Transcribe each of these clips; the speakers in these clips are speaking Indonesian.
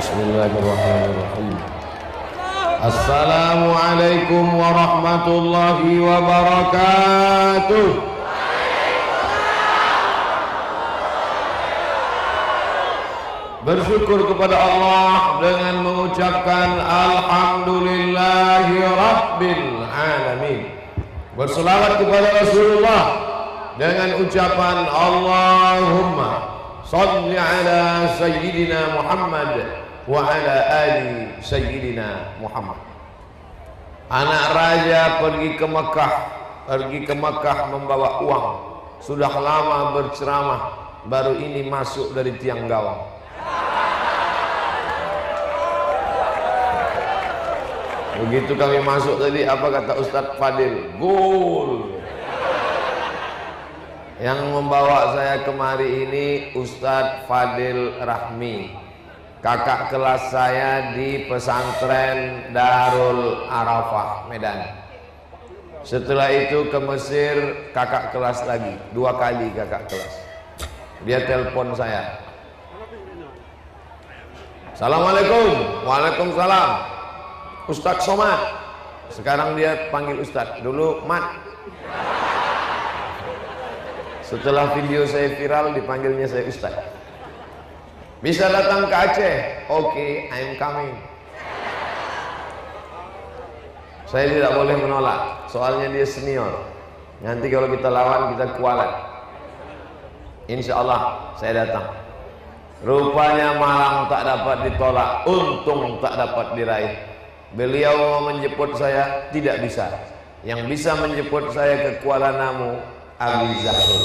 Bismillahirrahmanirrahim. Assalamualaikum warahmatullahi wabarakatuh. Bersyukur kepada Allah dengan mengucapkan alhamdulillahi rabbil alamin. Berselawat kepada Rasulullah dengan ucapan Allahumma shalli ala sayyidina Muhammad wa ala ali sayyidina Muhammad. Anak raja pergi ke Mekah membawa uang. Sudah lama berceramah, baru ini masuk dari tiang gawang. Begitu kami masuk tadi, apa kata Ustadz Fadil? Gol. Yang membawa saya kemari ini Ustadz Fadil Rahmi, kakak kelas saya di pesantren Darul Arafah Medan. Setelah itu ke Mesir, kakak kelas lagi, 2 kali kakak kelas. Dia telepon saya, Assalamualaikum. Waalaikumsalam. Ustadz Somad. Sekarang dia panggil Ustadz, dulu Mat. Setelah video saya viral, dipanggilnya saya Ustadz. Bisa datang ke Aceh? Oke, I'm coming. Saya tidak boleh menolak, soalnya dia senior. Nanti kalau kita lawan, kita kualat. Insya Allah saya datang. Rupanya malang tak dapat ditolak, untung tak dapat diraih. Beliau mau menjemput saya, tidak bisa. Yang bisa menjemput saya ke Kuala Namu, Abi Zahrul.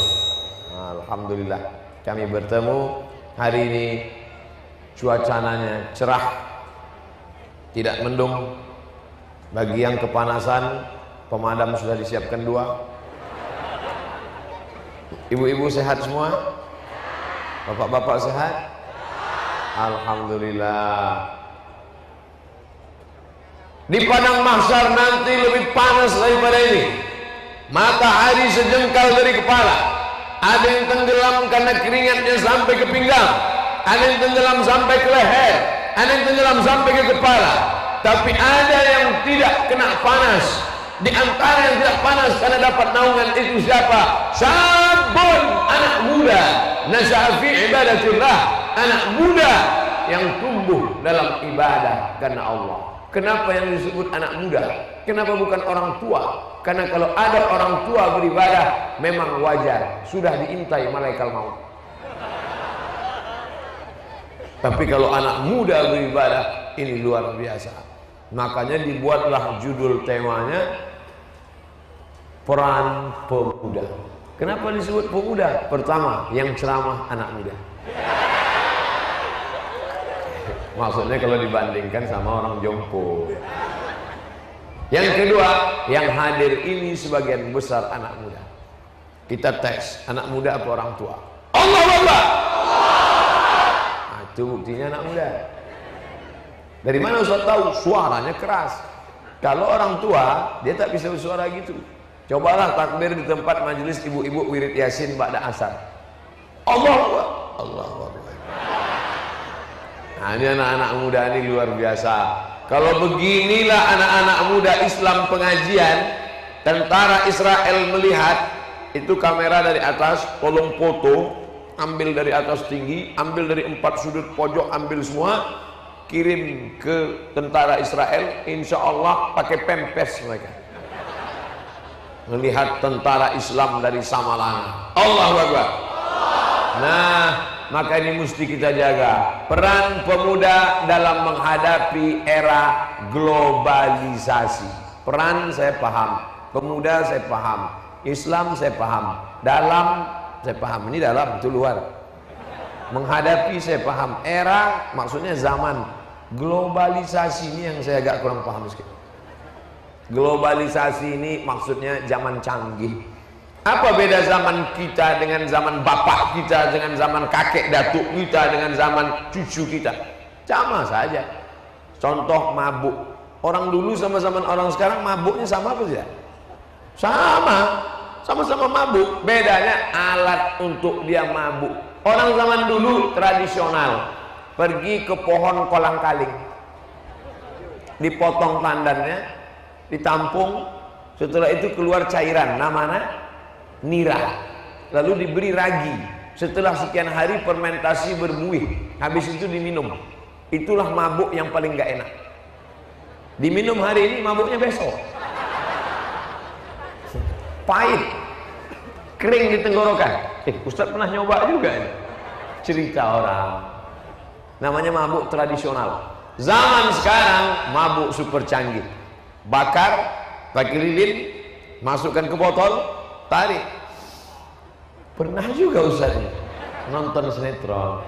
Alhamdulillah kami bertemu hari ini. Cuacanya cerah, tidak mendung. Bagi yang kepanasan, pemadam sudah disiapkan 2. Ibu-ibu sehat semua? Bapak-bapak sehat? Alhamdulillah. Di padang mahsyar nanti lebih panas daripada ini. Matahari sejengkal dari kepala. Ada yang tenggelam karena keringatnya sampai ke pinggang, ada yang tenggelam sampai ke leher, ada yang tenggelam sampai ke kepala. Tapi ada yang tidak kena panas. Di antara yang tidak panas karena dapat naungan itu siapa? Sabun, anak muda, nasya'a fi ibadatillah, anak muda yang tumbuh dalam ibadah karena Allah. Kenapa yang disebut anak muda? Kenapa bukan orang tua? Karena kalau ada orang tua beribadah, memang wajar, sudah diintai malaikat maut. Tapi kalau anak muda beribadah, ini luar biasa. Makanya dibuatlah judul temanya Peran Pemuda. Kenapa disebut pemuda? Pertama, yang ceramah anak muda. Maksudnya kalau dibandingkan sama orang jompo. Yang kedua, yang hadir ini sebagian besar anak muda. Kita tes, anak muda apa orang tua? Allahu Akbar. Nah, itu buktinya anak muda. Dari mana Ustaz tahu? Suaranya keras. Kalau orang tua, dia tak bisa bersuara gitu. Cobalah takbir di tempat majelis ibu-ibu wirid Yasin ba'da asar. Allahu Akbar. Allahu Akbar. Nah, ini anak-anak muda ini luar biasa. Kalau beginilah anak-anak muda Islam pengajian, tentara Israel melihat, itu kamera dari atas, tolong foto, ambil dari atas tinggi, ambil dari 4 sudut pojok, ambil semua, kirim ke tentara Israel, insya Allah pakai pempes mereka. Melihat tentara Islam dari Samalanga. Allahu Akbar. Nah, maka ini mesti kita jaga peran pemuda dalam menghadapi era globalisasi. Peran saya paham, pemuda saya paham, Islam saya paham, dalam saya paham, ini dalam itu luar. Menghadapi saya paham, era maksudnya zaman. Globalisasi ini yang saya agak kurang paham sedikit. Globalisasi ini maksudnya zaman canggih. Apa beda zaman kita dengan zaman bapak kita, dengan zaman kakek datuk kita, dengan zaman cucu kita? Sama saja. Contoh mabuk. Orang dulu sama zaman orang sekarang mabuknya sama apa tidak? Sama. Sama-sama mabuk. Bedanya alat untuk dia mabuk. Orang zaman dulu tradisional. pergi ke pohon kolang-kaling, dipotong tandannya, ditampung, setelah itu keluar cairan namanya nira, lalu diberi ragi. Setelah sekian hari fermentasi berbuih, habis itu diminum. Itulah mabuk yang paling gak enak. Diminum hari ini, mabuknya besok pahit, kering di tenggorokan. Ustaz pernah nyoba juga ini. Cerita orang, namanya mabuk tradisional. Zaman sekarang mabuk super canggih, bakar pakai lilin, masukkan ke botol, tarik. Pernah juga Ustaz nonton sinetron.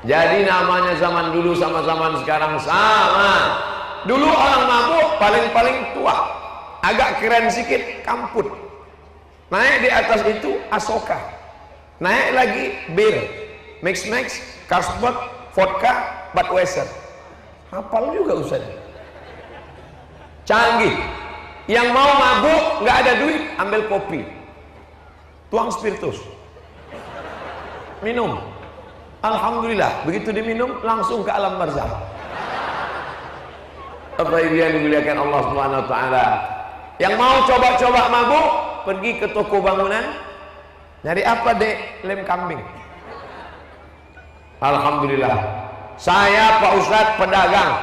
Jadi namanya zaman dulu sama zaman sekarang sama. Dulu orang mabuk paling tua, agak keren sedikit kamput. Naik di atas itu Asoka, naik lagi bir, Mix, Carlsberg, vodka, Budweiser. Hafal juga Ustaz. Canggih. Yang mau mabuk nggak ada duit, ambil kopi, tuang spiritus, minum. Alhamdulillah, begitu diminum langsung ke alam barzakh. Apa yang dimuliakan Allah Subhanahu wa taala. Yang mau coba-coba mabuk, pergi ke toko bangunan, nyari apa dek? Lem kambing. Alhamdulillah, saya Pak Ustadz pedagang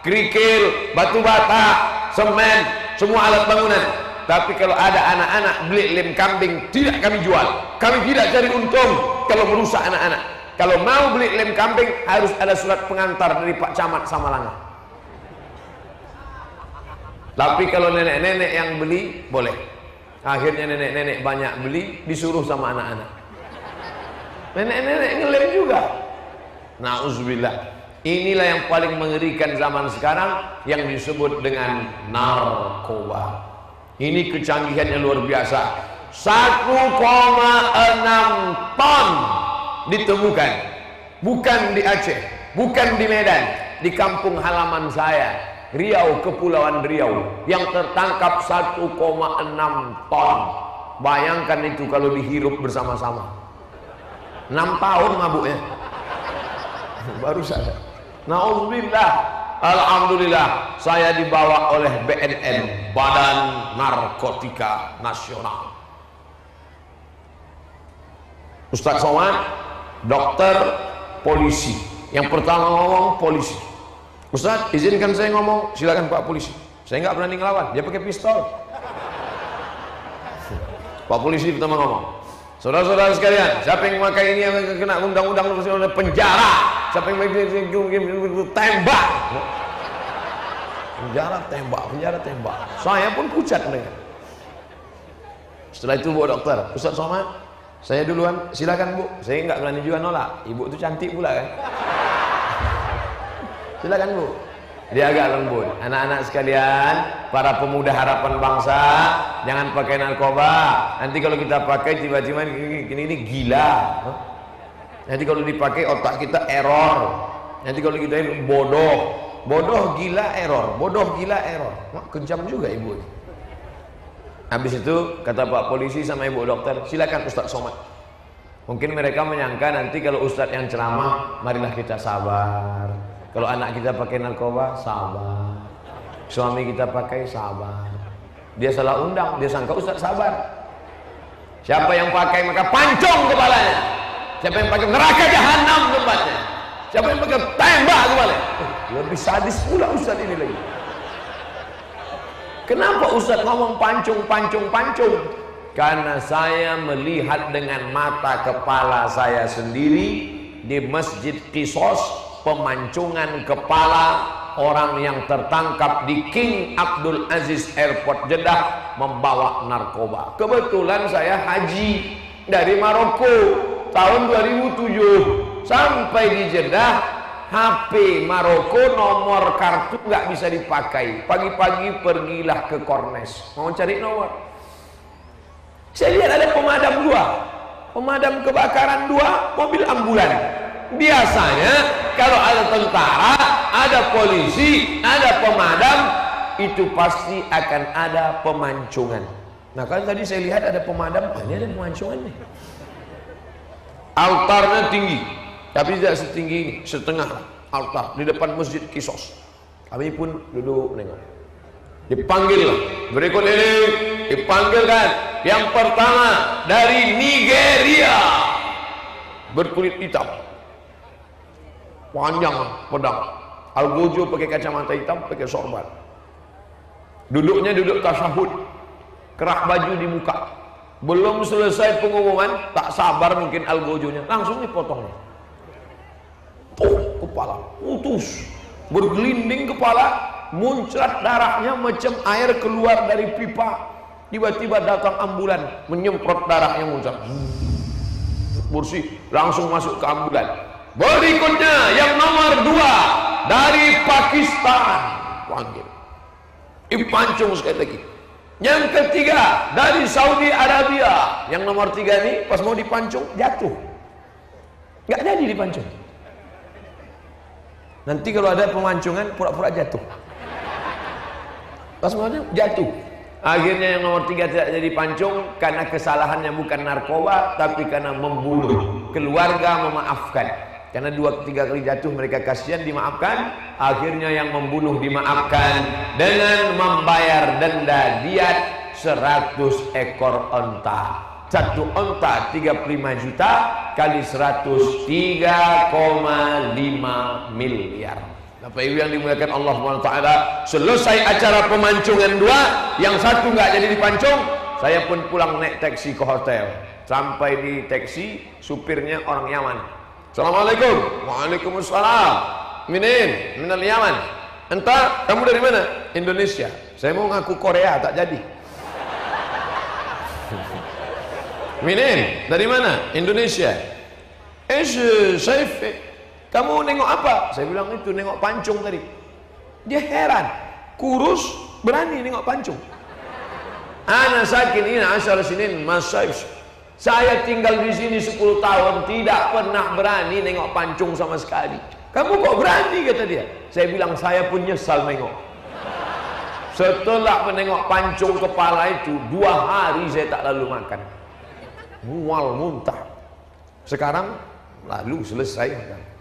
kerikil, batu bata, semen, semua alat bangunan. Tapi kalau ada anak-anak beli lem kambing, tidak kami jual. Kami tidak cari untung kalau merusak anak-anak. Kalau mau beli lem kambing harus ada surat pengantar dari Pak Camat Samalanga. Tapi kalau nenek-nenek yang beli boleh. Akhirnya nenek-nenek banyak beli, disuruh sama anak-anak. Nenek-nenek ngelem juga. Nauzubillah. Inilah yang paling mengerikan zaman sekarang, yang disebut dengan narkoba. Ini kecanggihannya luar biasa. 1,6 ton ditemukan, bukan di Aceh, bukan di Medan, di kampung halaman saya, Riau, Kepulauan Riau, yang tertangkap 1,6 ton. Bayangkan itu kalau dihirup bersama-sama. 6 tahun mabuknya. Baru saja. Nauzubillah. Alhamdulillah, saya dibawa oleh BNN, Badan Narkotika Nasional. Ustaz Somad, dokter, polisi. Yang pertama ngomong polisi. Ustaz, izinkan saya ngomong. Silakan Pak Polisi. Saya nggak berani ngelawan. Dia pakai pistol. Pak Polisi pertama ngomong. Saudara-saudara sekalian, siapa yang memakai ini yang kena undang-undang penjara? Siapa yang tembak? Penjara tembak. Saya pun pucat dengan. Setelah itu Bu Dokter, Ustaz Somad, saya duluan, silakan Bu. Saya nggak berani juga nolak. Ibu itu cantik pula kan. Silakan Bu. Dia agak lembut. Anak-anak sekalian, para pemuda harapan bangsa, jangan pakai narkoba. Nanti kalau kita pakai tiba-tiba ini gila. Nanti kalau dipakai otak kita error. Nanti kalau kita ini bodoh gila error, bodoh gila error. Wah, kejam juga ibu. Habis itu kata Pak Polisi sama Ibu Dokter, silakan Ustaz Somad. Mungkin mereka menyangka nanti kalau Ustaz yang ceramah, marilah kita sabar. Kalau anak kita pakai narkoba, sabar. Suami kita pakai, sabar. Dia salah undang, dia sangka Ustaz sabar. Siapa yang pakai maka pancung kepalanya. Siapa yang pakai neraka jahanam tempatnya. Siapa yang pakai tembak kepalanya. Lebih sadis pula Ustaz ini lagi. Kenapa Ustaz ngomong pancung? Karena saya melihat dengan mata kepala saya sendiri di Masjid Qisas, pemancungan kepala orang yang tertangkap di King Abdul Aziz Airport Jeddah membawa narkoba. Kebetulan saya haji dari Maroko tahun 2007 sampai di Jeddah. HP Maroko nomor kartu nggak bisa dipakai. Pagi-pagi pergilah ke Kornes mau cari nomor. Saya lihat ada pemadam 2, pemadam kebakaran 2, mobil ambulan. Biasanya kalau ada tentara, ada polisi, ada pemadam, itu pasti akan ada pemancungan. Nah kan tadi saya lihat ada pemadam, ini ada pemancungan nih. Altarnya tinggi, tapi tidak setinggi ini, setengah altar di depan masjid Kisos. Kami pun duduk menengok. Dipanggil berikut ini, dipanggilkan yang pertama dari Nigeria, berkulit hitam, panjang pedang, algojo pakai kacamata hitam, pakai sorban, duduknya duduk tasyahud, kerak baju di muka. Belum selesai pengumuman, tak sabar mungkin algojonya, langsung dipotongnya. Kepala putus, bergelinding kepala, muncrat darahnya macam air keluar dari pipa. Tiba-tiba datang ambulan, menyemprot darahnya, muncrat, bersih, langsung masuk ke ambulan. Berikutnya yang nomor 2 dari Pakistan, panggil, dipancung sekali lagi. Yang ketiga dari Saudi Arabia. Yang nomor 3 ini pas mau dipancung jatuh, nggak jadi dipancung. Nanti kalau ada pemancungan pura-pura jatuh, pas mau jatuh. Akhirnya yang nomor 3 tidak jadi pancung karena kesalahannya bukan narkoba, tapi karena membunuh keluarga, memaafkan. Karena 2-3 kali jatuh mereka kasihan, dimaafkan. Akhirnya yang membunuh dimaafkan dengan membayar denda diat 100 ekor onta. Satu onta 35 juta kali 100, 3,5 miliar. Bapak Ibu yang dimuliakan Allah SWT, selesai acara pemancungan 2, yang satu nggak jadi dipancung, saya pun pulang naik taksi ke hotel. Sampai di taksi, supirnya orang Yaman. Assalamualaikum. Waalaikumsalam. Minin, minal Yaman. Entah, kamu dari mana? Indonesia. Saya mau ngaku Korea, tak jadi. Minin, dari mana? Indonesia. Saya, kamu nengok apa? Saya bilang itu, nengok pancung tadi. Dia heran, kurus berani nengok pancung. Ana sakin ini 10 sinin masaib. Saya tinggal di sini 10 tahun tidak pernah berani nengok pancung sama sekali. Kamu kok berani, kata dia. Saya bilang saya pun nyesal nengok. Setelah menengok pancung kepala itu 2 hari saya tak lalu makan. Mual muntah. Sekarang lalu selesai makan.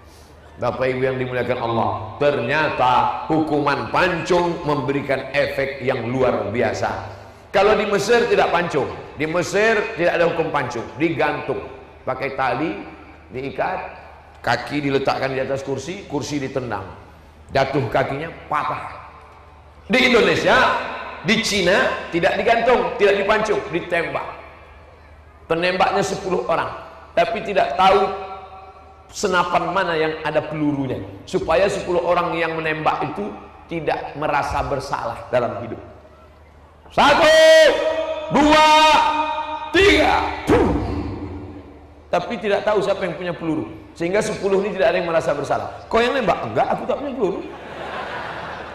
Bapak Ibu yang dimuliakan Allah, ternyata hukuman pancung memberikan efek yang luar biasa. Kalau di Mesir tidak pancung, di Mesir tidak ada hukum pancung, digantung, pakai tali, diikat, kaki diletakkan di atas kursi, kursi ditendang, jatuh kakinya patah. Di Indonesia, di Cina tidak digantung, tidak dipancung, ditembak. Penembaknya 10 orang, tapi tidak tahu senapan mana yang ada pelurunya, supaya 10 orang yang menembak itu tidak merasa bersalah dalam hidup. 1, 2, 3, tapi tidak tahu siapa yang punya peluru, sehingga 10 ini tidak ada yang merasa bersalah. Kau yang nembak? Enggak, aku tak punya peluru.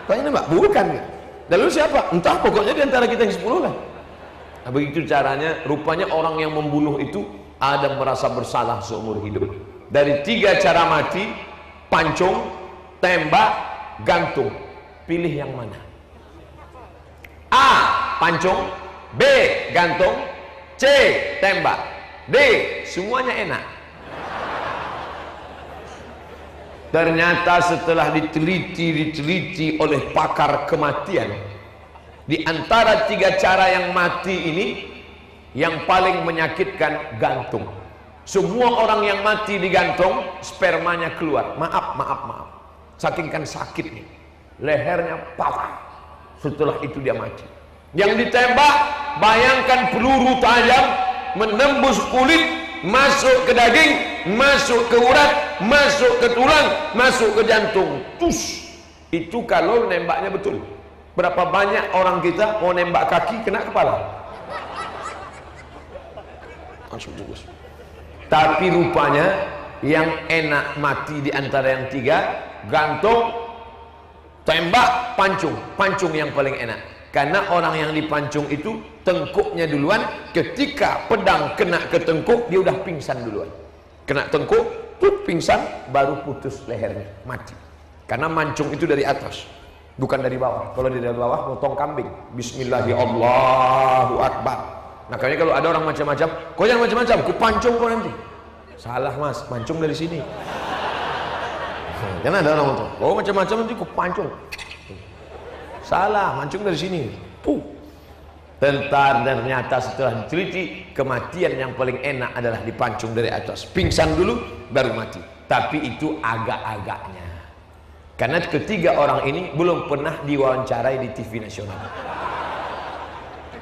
Kau yang nembak? Bukan. Lalu siapa? Entah, pokoknya di antara kita yang 10 lah. Nah, begitu caranya. Rupanya orang yang membunuh itu ada merasa bersalah seumur hidup. Dari 3 cara mati, pancung, tembak, gantung, pilih yang mana? A. Pancung, B. Gantung, C. Tembak, D. Semuanya enak. Ternyata setelah diteliti oleh pakar kematian, di antara 3 cara yang mati ini, yang paling menyakitkan gantung. Semua orang yang mati digantung, spermanya keluar. Maaf. Saking kan sakitnya, lehernya patah. Setelah itu dia mati. Yang ditembak, bayangkan peluru tajam menembus kulit, masuk ke daging, masuk ke urat, masuk ke tulang, masuk ke jantung. Tus. Itu kalau nembaknya betul. Berapa banyak orang kita mau nembak kaki kena kepala, langsung bungkus. Tapi rupanya yang enak mati di antara yang 3, gantung, tembak, pancung. Pancung yang paling enak, karena orang yang dipancung itu tengkuknya duluan. Ketika pedang kena ke tengkuk, dia udah pingsan duluan. Kena tengkuk, pingsan, baru putus lehernya, mati. Karena mancung itu dari atas, bukan dari bawah. Kalau dari bawah motong kambing, bismillahirrahmanirrahim, Allahu Akbar. Makanya kalau ada orang macam-macam, kau jangan macam-macam, ku pancung kau nanti. Salah mas, mancung dari sini. Karena ada orang tuh, oh macam-macam nanti ku pancung. Salah, mancung dari sini. Dan ternyata setelah diteliti, kematian yang paling enak adalah dipancung dari atas. Pingsan dulu, baru mati. Tapi itu agak-agaknya. Karena ketiga orang ini belum pernah diwawancarai di TV nasional.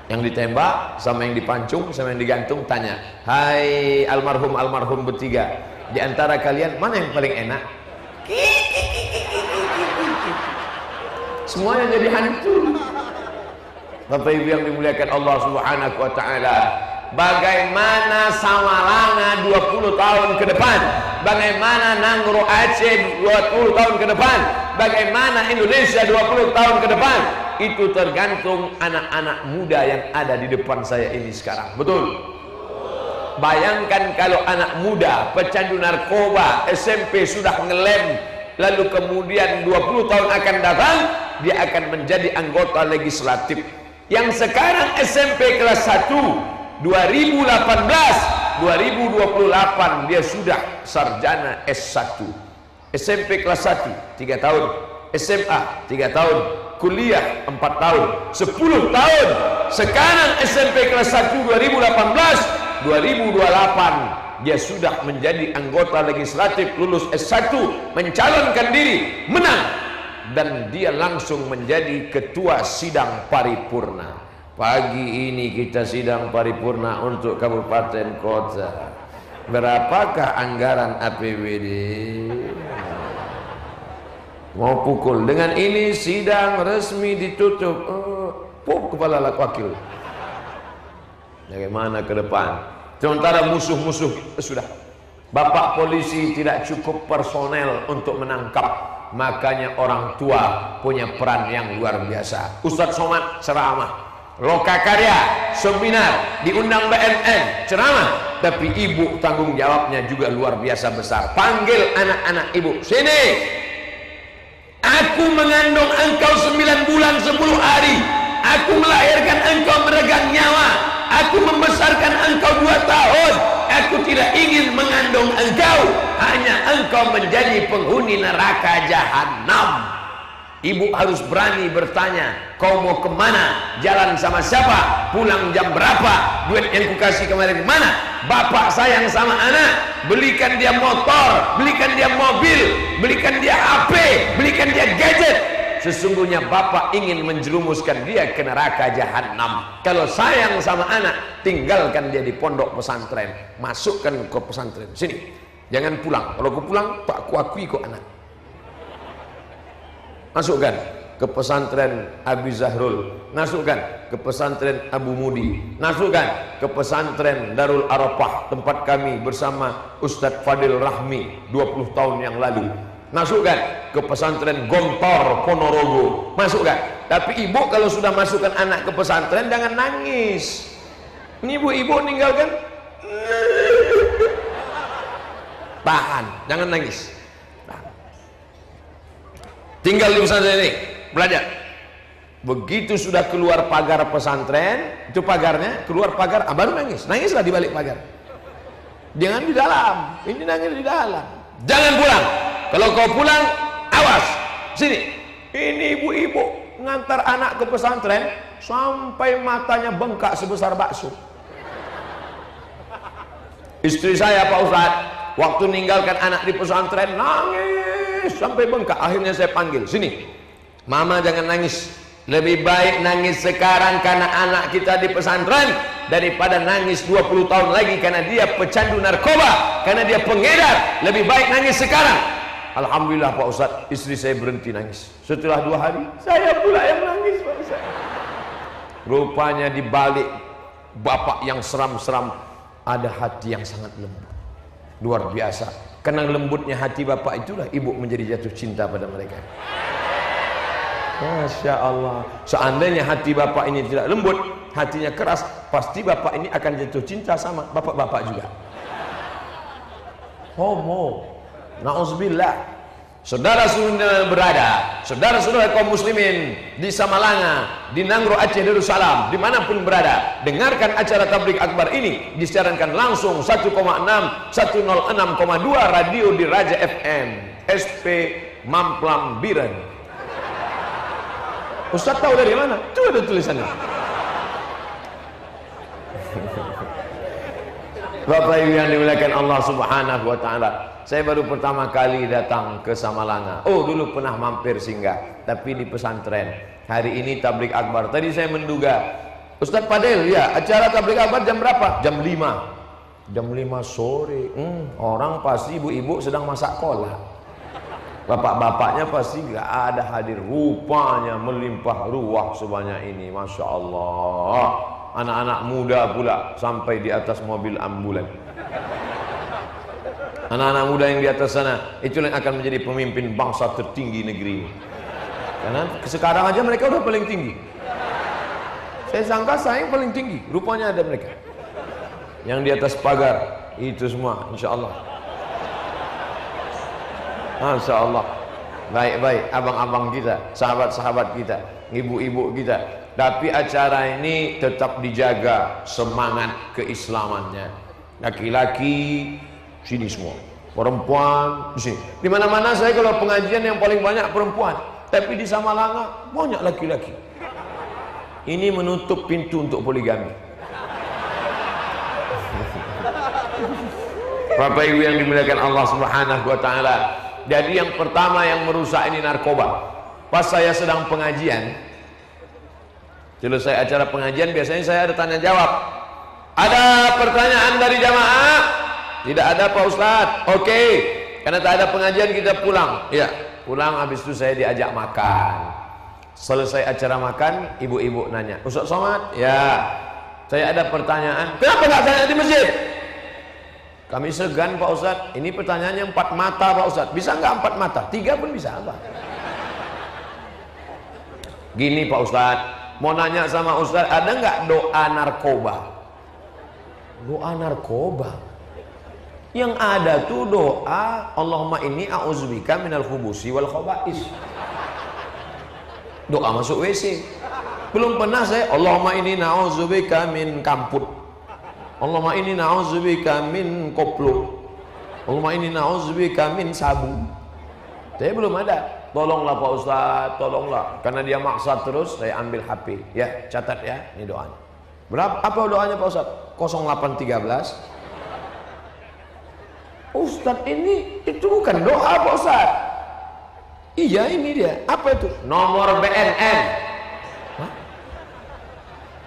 Yang ditembak, sama yang dipancung, sama yang digantung, tanya, hai almarhum bertiga, di antara kalian mana yang paling enak? Semuanya jadi hantu. Bapak Ibu yang dimuliakan Allah Subhanahu wa taala, bagaimana Samalanga 20 tahun ke depan, bagaimana Nangro Aceh 20 tahun ke depan, bagaimana Indonesia 20 tahun ke depan, itu tergantung anak-anak muda yang ada di depan saya ini sekarang. Betul? Bayangkan kalau anak muda pecandu narkoba SMP sudah ngelem, lalu kemudian 20 tahun akan datang dia akan menjadi anggota legislatif. Yang sekarang SMP kelas 1 2018 2028 dia sudah sarjana S1. SMP kelas 1 3 tahun, SMA 3 tahun, kuliah 4 tahun, 10 tahun. Sekarang SMP kelas 1 2018 2028 dia sudah menjadi anggota legislatif, lulus S1, mencalonkan diri, menang, dan dia langsung menjadi ketua sidang paripurna. Pagi ini kita sidang paripurna untuk kabupaten kota. Berapakah anggaran APBD? Mau pukul. Dengan ini sidang resmi ditutup. Kepala wakil. Bagaimana ke depan? Sementara musuh-musuh sudah. Bapak polisi tidak cukup personel untuk menangkap. Makanya orang tua punya peran yang luar biasa. Ustadz Somad ceramah, Lokakarya seminar, diundang BNN ceramah, tapi ibu tanggung jawabnya juga luar biasa besar. Panggil anak-anak ibu, sini. Aku mengandung engkau 9 bulan 10 hari. Aku melahirkan engkau meregang nyawa. Aku membesarkan engkau 2 tahun. Aku tidak ingin mengandung engkau, hanya engkau menjadi penghuni neraka jahanam. Ibu harus berani bertanya, kau mau kemana? Jalan sama siapa? Pulang jam berapa? Duit yang kukasih kemarin mana? Bapak sayang sama anak, belikan dia motor, belikan dia mobil, belikan dia HP, belikan dia gadget. Sesungguhnya bapak ingin menjerumuskan dia ke neraka jahanam. Kalau sayang sama anak, tinggalkan dia di pondok pesantren, masukkan ke pesantren. Sini, jangan pulang. Kalau kau pulang, tak kuakui kau anak. Masukkan ke pesantren Abi Zahrul, masukkan ke pesantren Abu Mudi, masukkan ke pesantren Darul Arafah tempat kami bersama Ustadz Fadil Rahmi 20 tahun yang lalu. Masukkan ke pesantren Gontor Ponorogo, masukkan. Tapi ibu kalau sudah masukkan anak ke pesantren jangan nangis. Ini ibu ninggalkan, tahan, jangan nangis. Tinggal di pesantren ini, belajar. Begitu sudah keluar pagar pesantren, itu pagarnya, keluar pagar, baru nangis. Nangislah di balik pagar. Jangan di dalam, ini nangis di dalam. Jangan pulang. Kalau kau pulang, awas. Sini. Ini ibu-ibu ngantar anak ke pesantren sampai matanya bengkak sebesar bakso. Istri saya Pak Ustadz, waktu ninggalkan anak di pesantren nangis sampai bengkak. Akhirnya saya panggil, sini, mama jangan nangis. Lebih baik nangis sekarang karena anak kita di pesantren daripada nangis 20 tahun lagi karena dia pecandu narkoba, karena dia pengedar. Lebih baik nangis sekarang. Alhamdulillah Pak Ustadz, istri saya berhenti nangis. Setelah 2 hari, saya pula yang nangis Pak Ustadz. Rupanya di balik bapak yang seram-seram ada hati yang sangat lembut. Luar biasa. Karena lembutnya hati bapak itulah ibu menjadi jatuh cinta pada mereka. Masya Allah. Seandainya hati bapak ini tidak lembut, hatinya keras, pasti bapak ini akan jatuh cinta sama bapak-bapak juga. Homo, na'udzubillah. saudara-saudara berada, saudara-saudara kaum muslimin di Samalanga, di Nangro Aceh Darussalam, dimanapun berada, dengarkan acara tabligh akbar ini disiarkan langsung 1,6 106,2 radio di Raja FM SP Mamplam Biren. Ustaz tahu dari mana? Itu ada tulisannya. Bapak Ibu yang dimuliakan Allah Subhanahu wa taala, saya baru pertama kali datang ke Samalanga. Oh, dulu pernah mampir singgah, tapi di pesantren. Hari ini tabligh akbar. Tadi saya menduga, Ustaz Fadil, ya, acara tabligh akbar jam berapa? Jam 5. Jam 5 sore. Orang pasti ibu-ibu sedang masak kolak. Bapak-bapaknya pasti nggak ada hadir. Rupanya melimpah ruah sebanyak ini, Masya Allah. Anak-anak muda pula sampai di atas mobil ambulan. Anak-anak muda yang di atas sana, itulah yang akan menjadi pemimpin bangsa tertinggi negeri ini. Karena sekarang aja mereka udah paling tinggi. Saya sangka saya yang paling tinggi, rupanya ada mereka. Yang di atas pagar, itu semua, insya Allah. Masya Allah. Baik-baik, abang-abang kita, sahabat-sahabat kita, ibu-ibu kita. Tapi acara ini tetap dijaga semangat keislamannya. Laki-laki sini semua, perempuan di sini. Di mana-mana saya kalau pengajian yang paling banyak perempuan, tapi di Samalanga banyak laki-laki. Ini menutup pintu untuk poligami. Bapak Ibu yang dimuliakan Allah Subhanahu wa taala. Jadi yang pertama yang merusak ini narkoba. Pas saya sedang pengajian, selesai acara pengajian biasanya saya ada tanya jawab. Ada pertanyaan dari jamaah? Tidak ada Pak Ustadz. Oke, karena tak ada pengajian kita pulang. Ya, pulang habis itu saya diajak makan. Selesai acara makan, ibu-ibu nanya, Ustadz Somad, ya, saya ada pertanyaan. Kenapa nggak tanya di masjid? Kami segan Pak Ustadz. Ini pertanyaannya 4 mata Pak Ustadz. Bisa nggak 4 mata? 3 pun bisa apa? Gini Pak Ustadz, mau nanya sama Ustadz, ada nggak doa narkoba? Doa narkoba? Yang ada tuh doa Allahumma inni a'udzubika minal khubusi wal khaba'is. Doa masuk WC. Belum pernah saya Allahumma inni na'udzubika min kamput. Allahumma inni na'udzubika min koplo. Allahumma inni na'udzubika min sabu. Saya belum ada. Tolonglah Pak Ustaz, tolonglah. Karena dia maksa terus, saya ambil HP. Ya, catat ya, ini doanya. Berapa? Apa doanya Pak Ustaz? 0813. Ustaz ini itu bukan doa Pak Ustaz. Iya ini dia. Apa itu? Nomor BNN. Hah?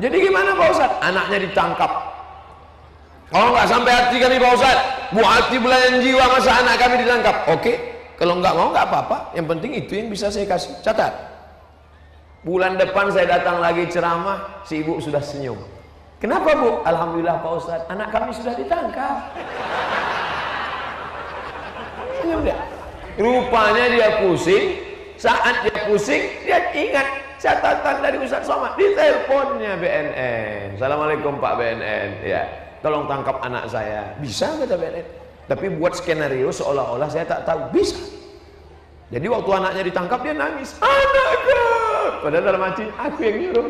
Jadi gimana Pak Ustaz? Anaknya ditangkap. Kalau nggak sampai hati kami Pak Ustaz, bu hati belayan jiwa masa anak kami ditangkap. Oke, kalau nggak mau nggak apa-apa. Yang penting itu yang bisa saya kasih. Catat. Bulan depan saya datang lagi ceramah, si ibu sudah senyum. Kenapa Bu? Alhamdulillah Pak Ustaz, anak kami sudah ditangkap. Senyum dia. Rupanya dia pusing. Saat dia pusing, dia ingat catatan dari Ustaz Somad di teleponnya BNN. Assalamualaikum Pak BNN. Ya. Tolong tangkap anak saya. Bisa kata BNN. Tapi buat skenario seolah-olah saya tak tahu. Bisa. Jadi waktu anaknya ditangkap dia nangis. Anakku. Padahal dalam hati aku yang nyuruh.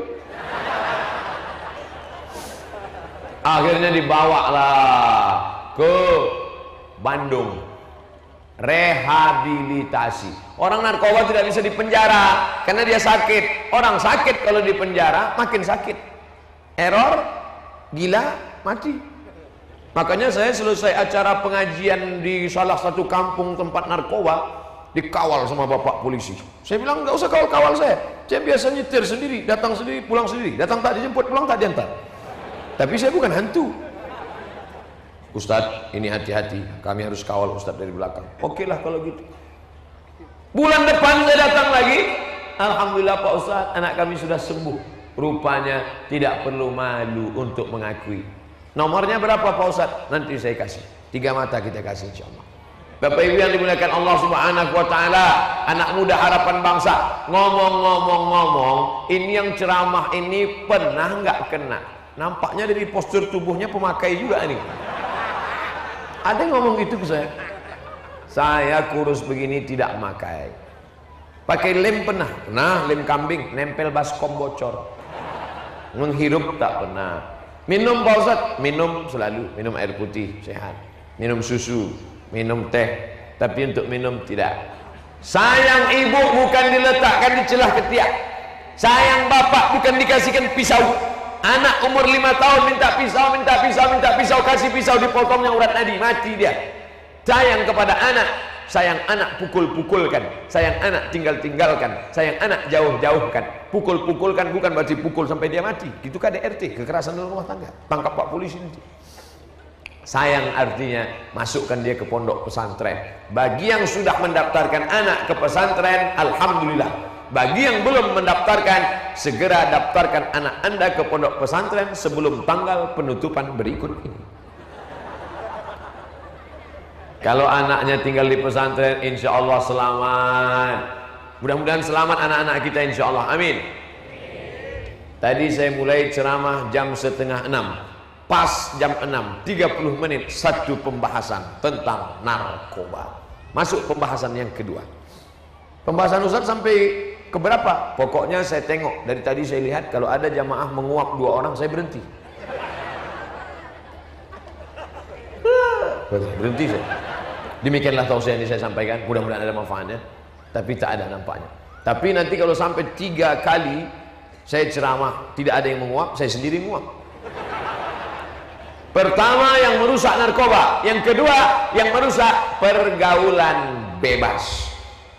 Akhirnya dibawalah ke Bandung. Rehabilitasi. Orang narkoba tidak bisa dipenjara karena dia sakit. Orang sakit kalau dipenjara makin sakit. Error, gila, mati. Makanya saya selesai acara pengajian di salah satu kampung tempat narkoba, dikawal sama bapak polisi. Saya bilang nggak usah kawal saya biasa nyetir sendiri, datang sendiri, pulang sendiri, datang tak dijemput, pulang tak diantar. Tapi saya bukan hantu. Ustadz, ini hati-hati, kami harus kawal Ustadz dari belakang. Oke lah kalau gitu. Bulan depan saya datang lagi, alhamdulillah Pak Ustadz, anak kami sudah sembuh. Rupanya tidak perlu malu untuk mengakui. Nomornya berapa Pak Ustadz? Nanti saya kasih. 3 mata kita kasih insyaallah. Bapak Ibu yang dimuliakan Allah Subhanahu wa taala, anak muda harapan bangsa, ngomong-ngomong, ini yang ceramah ini pernah nggak kena? Nampaknya dari postur tubuhnya pemakai juga nih. Ada yang ngomong gitu ke saya. Saya kurus begini tidak makai. Pakai lem pernah? Nah, lem kambing, nempel baskom bocor. Menghirup tak pernah. Minum Pak Ustaz? Minum selalu, minum air putih sehat. Minum susu, minum teh, tapi untuk minum tidak. Sayang ibu bukan diletakkan di celah ketiak. Sayang bapak bukan dikasihkan pisau. Anak umur 5 tahun minta pisau, kasih pisau, dipotongnya urat nadi, mati dia. Sayang kepada anak, sayang anak pukul-pukulkan, sayang anak tinggal-tinggalkan, sayang anak jauh-jauhkan. Pukul-pukulkan bukan berarti pukul sampai dia mati. Itu KDRT, kekerasan dalam rumah tangga. Tangkap Pak polisi nanti. Sayang artinya masukkan dia ke pondok pesantren. Bagi yang sudah mendaftarkan anak ke pesantren, alhamdulillah. Bagi yang belum mendaftarkan, segera daftarkan anak Anda ke pondok pesantren sebelum tanggal penutupan berikut ini. Kalau anaknya tinggal di pesantren, insya Allah selamat. Mudah-mudahan selamat anak-anak kita, insya Allah. Amin. Tadi saya mulai ceramah jam 5:30. Pas jam 6, 30 menit satu pembahasan tentang narkoba. Masuk pembahasan yang kedua. Pembahasan Ustaz sampai keberapa? Pokoknya saya tengok, dari tadi saya lihat kalau ada jamaah menguap 2 orang, saya berhenti. Berhenti saya. Demikianlah tausiah yang saya sampaikan. Mudah-mudahan ada manfaatnya, tapi tak ada nampaknya. Tapi nanti kalau sampai 3 kali saya ceramah tidak ada yang menguap, saya sendiri menguap. Pertama, yang merusak narkoba. Yang kedua, yang merusak pergaulan bebas.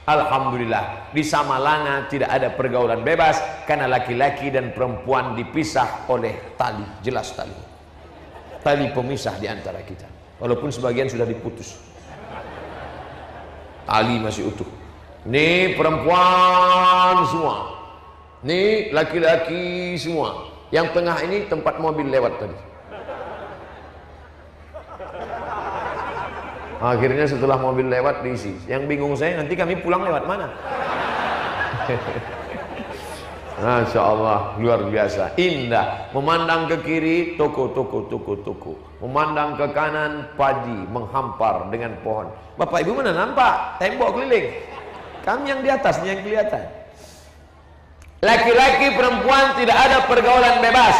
Alhamdulillah, di Samalanga tidak ada pergaulan bebas karena laki-laki dan perempuan dipisah oleh tali, jelas tali. Tali pemisah di antara kita. Walaupun sebagian sudah diputus. Tali masih utuh. Ini perempuan semua. Ini laki-laki semua. Yang tengah ini tempat mobil lewat tadi. Akhirnya setelah mobil lewat diisi. Yang bingung saya, nanti kami pulang lewat mana? Masya Allah, luar biasa, indah. Memandang ke kiri, toko. Memandang ke kanan, padi menghampar dengan pohon. Bapak Ibu mana nampak? Tembok keliling. Kami yang di atasnya yang kelihatan. Laki-laki perempuan tidak ada pergaulan bebas.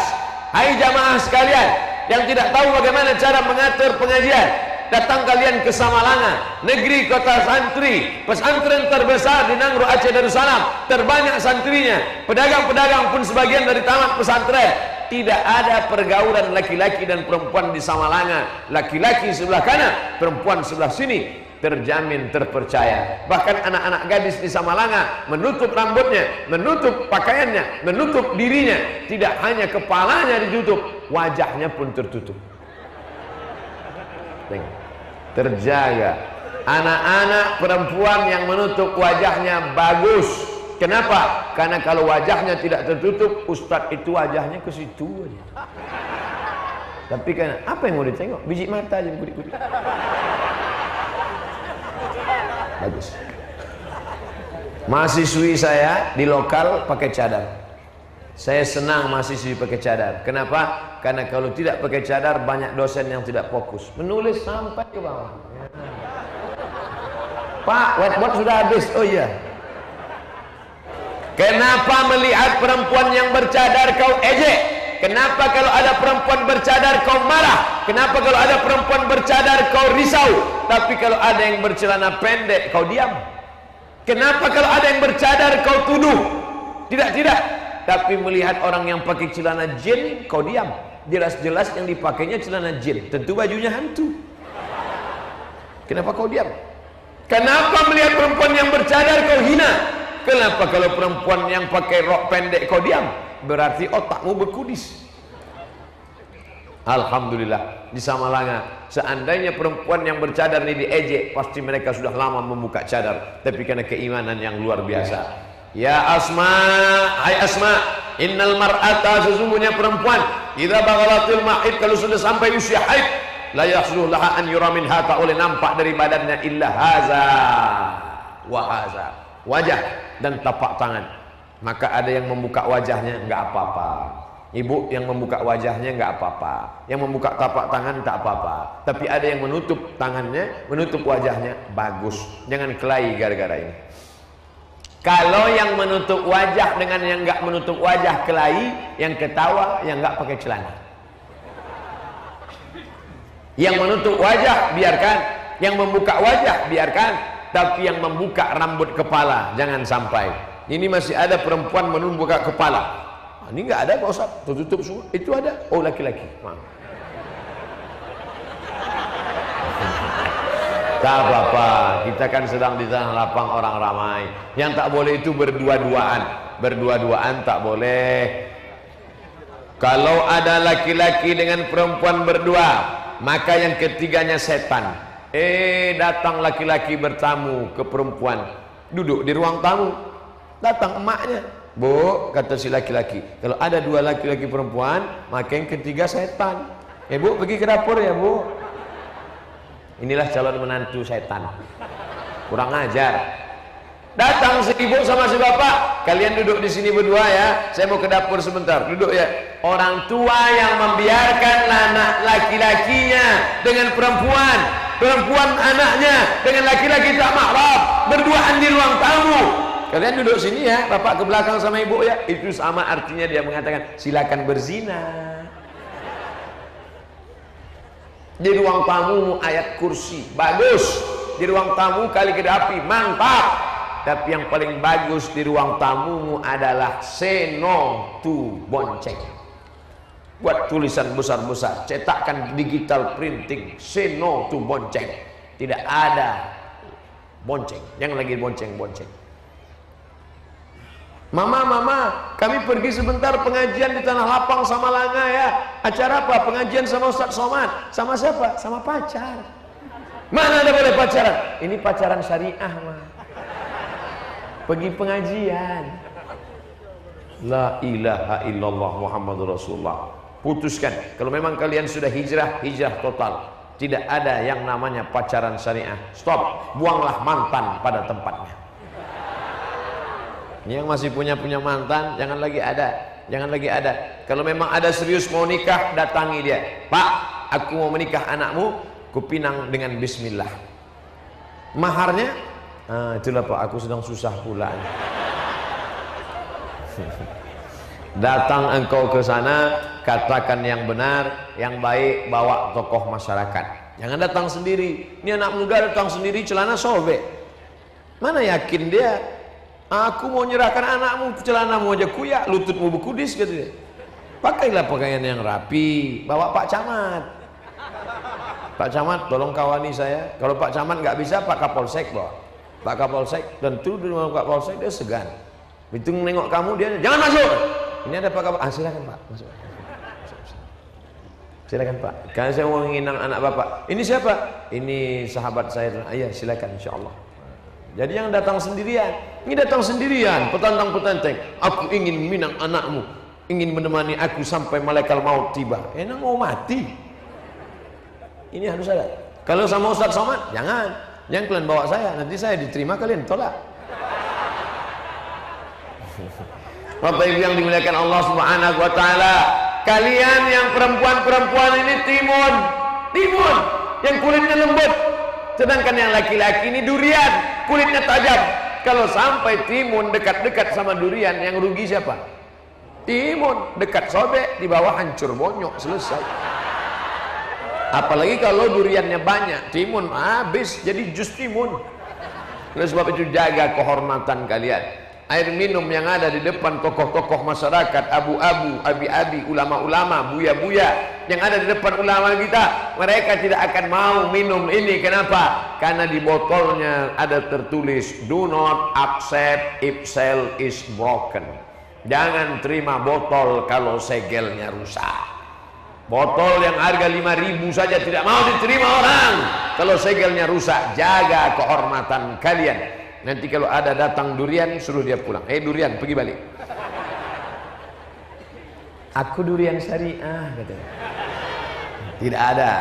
Hai jamaah sekalian yang tidak tahu bagaimana cara mengatur pengajian, datang kalian ke Samalanga, negeri kota santri, pesantren terbesar di Nangro Aceh Darussalam, terbanyak santrinya, pedagang-pedagang pun sebagian dari tamat pesantren. Tidak ada pergaulan laki-laki dan perempuan di Samalanga. Laki-laki sebelah kanan, perempuan sebelah sini, terjamin terpercaya. Bahkan anak-anak gadis di Samalanga menutup rambutnya, menutup pakaiannya, menutup dirinya. Tidak hanya kepalanya ditutup, wajahnya pun tertutup. Terjaga. Anak-anak perempuan yang menutup wajahnya bagus. Kenapa? Karena kalau wajahnya tidak tertutup, ustadz itu wajahnya ke situ aja. Tapi kan apa yang mau ditengok? Biji mata aja kudik-kudik. Bagus. Mahasiswi saya di lokal pakai cadar. Saya senang mahasiswi pakai cadar. Kenapa? Karena kalau tidak pakai cadar banyak dosen yang tidak fokus. Menulis sampai ke bawah. Pak, whiteboard sudah habis. Oh iya. Kenapa melihat perempuan yang bercadar kau ejek? Kenapa kalau ada perempuan bercadar kau marah? Kenapa kalau ada perempuan bercadar kau risau? Tapi kalau ada yang bercelana pendek kau diam? Kenapa kalau ada yang bercadar kau tuduh? Tidak. Tapi melihat orang yang pakai celana jin kau diam. Jelas-jelas yang dipakainya celana jin, tentu bajunya hantu. Kenapa kau diam? Kenapa melihat perempuan yang bercadar kau hina? Kenapa kalau perempuan yang pakai rok pendek kau diam? Berarti otakmu berkudis. Alhamdulillah di Samalanga, seandainya perempuan yang bercadar ini diejek, pasti mereka sudah lama membuka cadar. Tapi karena keimanan yang luar biasa. Ya Asma, hai Asma, innal mar'ata, sesungguhnya perempuan, idza baghalatil mahid, kalau sudah sampai usia haid, la yasluh laha an yura minha, tak oleh nampak dari badannya illa haza wa haza, wajah dan tapak tangan. Maka ada yang membuka wajahnya, enggak apa-apa. Ibu yang membuka wajahnya nggak apa-apa, yang membuka tapak tangan tak apa-apa. Tapi ada yang menutup tangannya, menutup wajahnya, bagus. Jangan kelahi gara-gara ini. Kalau yang menutup wajah dengan yang nggak menutup wajah kelahi, yang ketawa, yang nggak pakai celana. Yang menutup wajah biarkan, yang membuka wajah biarkan, tapi yang membuka rambut kepala jangan sampai. Ini masih ada perempuan membuka kepala. Ini nggak ada Pak Ustaz, tutup semua. Itu ada. Oh, laki-laki. Tak apa-apa, kita kan sedang di tanah lapang orang ramai. Yang tak boleh itu berdua-duaan. Berdua-duaan tak boleh. Kalau ada laki-laki dengan perempuan berdua, maka yang ketiganya setan. Datang laki-laki bertamu ke perempuan, duduk di ruang tamu. Datang emaknya. Bu, kata si laki-laki, kalau ada dua laki-laki perempuan, maka yang ketiga setan. Bu, pergi ke dapur ya Bu. Inilah calon menantu setan. Kurang ajar. Datang si ibu sama si bapak, kalian duduk di sini berdua ya. Saya mau ke dapur sebentar. Duduk ya. Orang tua yang membiarkan anak laki-lakinya dengan perempuan, perempuan anaknya dengan laki-laki tak mahram, berduaan di ruang tamu. Kalian duduk sini ya, bapak ke belakang sama ibu ya. Itu sama artinya dia mengatakan silakan berzina. Di ruang tamu ayat kursi bagus, di ruang tamu kali kedapi mantap. Tapi yang paling bagus di ruang tamumu adalah say no to bonceng. Buat tulisan besar-besar, cetakkan digital printing, say no to bonceng. Tidak ada bonceng, jangan lagi bonceng-bonceng. Mama, kami pergi sebentar pengajian di Tanah Lapang sama Langa ya. Acara apa? Pengajian sama Ustaz Somad. Sama siapa? Sama pacar. Mana ada boleh pacaran? Ini pacaran syariah mah. Pergi pengajian. La ilaha illallah Muhammadur Rasulullah. Putuskan. Kalau memang kalian sudah hijrah, hijrah total. Tidak ada yang namanya pacaran syariah. Stop. Buanglah mantan pada tempatnya. Yang masih punya mantan, jangan lagi ada. Jangan lagi ada. Kalau memang ada serius mau nikah, datangi dia. Pak, aku mau menikah anakmu, kupinang dengan bismillah. Maharnya? Itulah Pak, aku sedang susah pula. Datang engkau ke sana, katakan yang benar, yang baik, bawa tokoh masyarakat. Jangan datang sendiri. Ini anak muda datang sendiri, celana sobek. Mana yakin dia? Aku mau nyerahkan anakmu, celanamu aja kuyak, lututmu bekudis gitu dia. Pakailah pakaian yang rapi, bawa Pak Camat. Pak Camat, tolong kawani saya. Kalau Pak Camat nggak bisa, Pak Kapolsek bawa. Pak Kapolsek, tentu di rumah Pak Kapolsek dia segan. Begitu nengok kamu dia, jangan masuk. Ini ada Pak Kapolsek. Silakan Pak, masuk. Silakan Pak. Karena saya mau nginang anak Bapak. Ini siapa? Ini sahabat saya. Iya, silakan insyaallah. Jadi yang datang sendirian, ini datang sendirian, petantang-petantang. Aku ingin minang anakmu, ingin menemani aku sampai malaikat maut tiba. Enak mau mati. Ini harus ada. Kalau sama Ustaz Somad, jangan kalian bawa saya, nanti saya diterima kalian tolak. Bapak Ibu yang dimuliakan Allah Subhanahu wa taala, kalian yang perempuan-perempuan ini timun yang kulitnya lembut. Sedangkan yang laki-laki ini durian, kulitnya tajam. Kalau sampai timun dekat-dekat sama durian, yang rugi siapa? Timun, dekat sobek, di bawah hancur bonyok, selesai. Apalagi kalau duriannya banyak, timun habis jadi jus timun. Oleh sebab itu jaga kehormatan kalian. Air minum yang ada di depan tokoh-tokoh masyarakat, abu-abu, abi-abi, ulama-ulama, buya-buya yang ada di depan ulama kita, mereka tidak akan mau minum ini. Kenapa? Karena di botolnya ada tertulis do not accept if seal is broken. Jangan terima botol kalau segelnya rusak. Botol yang harga 5.000 saja tidak mau diterima orang kalau segelnya rusak. Jaga kehormatan kalian. Nanti kalau ada datang durian, suruh dia pulang. Durian, pergi balik. Aku durian syariah, katanya. Tidak ada.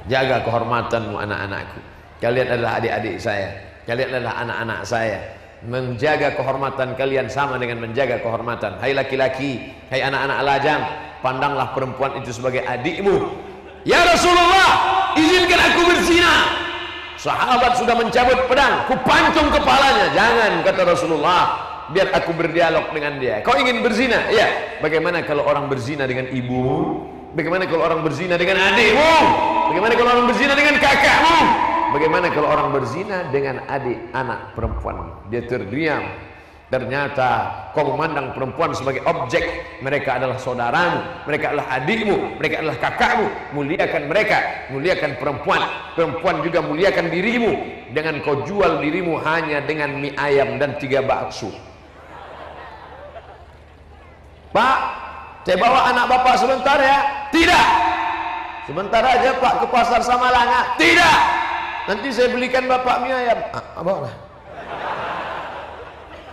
Jaga kehormatanmu anak-anakku. Kalian adalah adik-adik saya. Kalian adalah anak-anak saya. Menjaga kehormatan kalian sama dengan menjaga kehormatan. Hai laki-laki, hai anak-anak lajang, pandanglah perempuan itu sebagai adikmu. Ya Rasulullah, izinkan aku berzina. Sahabat sudah mencabut pedang, kupancung kepalanya. Jangan, kata Rasulullah, biar aku berdialog dengan dia. Kau ingin berzina? Ya. Bagaimana kalau orang berzina dengan ibumu? Bagaimana kalau orang berzina dengan adikmu? Bagaimana kalau orang berzina dengan kakakmu? Bagaimana kalau orang berzina dengan adik anak perempuan? Dia terdiam. Ternyata kau memandang perempuan sebagai objek. Mereka adalah saudaramu, mereka adalah adikmu, mereka adalah kakakmu. Muliakan mereka, muliakan perempuan. Perempuan juga muliakan dirimu. Dengan kau jual dirimu hanya dengan mie ayam dan 3 bakso. Pak, saya bawa anak bapak sebentar ya. Tidak. Sebentar aja Pak, ke pasar Samalanga. Tidak. Nanti saya belikan bapak mie ayam. Bawalah.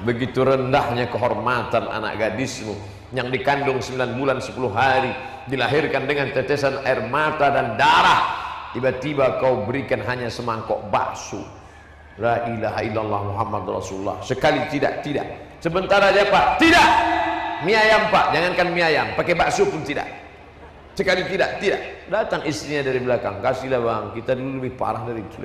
Begitu rendahnya kehormatan anak gadismu yang dikandung 9 bulan 10 hari, dilahirkan dengan tetesan air mata dan darah, tiba-tiba kau berikan hanya semangkok bakso. La ilaha illallah Muhammad Rasulullah. Sekali tidak. Sebentar aja Pak. Tidak. Mie ayam Pak, jangankan mie ayam, pakai bakso pun tidak. Sekali tidak. Datang istrinya dari belakang, kasihlah bang, kita dulu lebih parah dari itu.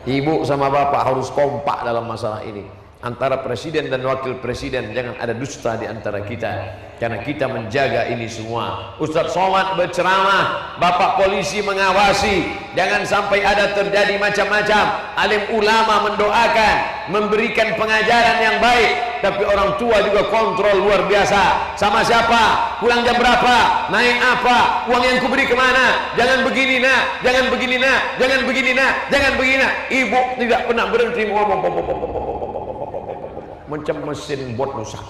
Ibu sama bapak harus kompak dalam masalah ini. Antara presiden dan wakil presiden, jangan ada dusta di antara kita, karena kita menjaga ini semua. Ustaz Somad berceramah, bapak polisi mengawasi, jangan sampai ada terjadi macam-macam. Alim ulama mendoakan, memberikan pengajaran yang baik, tapi orang tua juga kontrol luar biasa. Sama siapa, pulang jam berapa, naik apa, uang yang kuberi kemana, jangan begini nak, jangan begini nak, jangan begini nak, jangan begini nak. Ibu tidak pernah berhenti ngomong macam mesin bot rusak.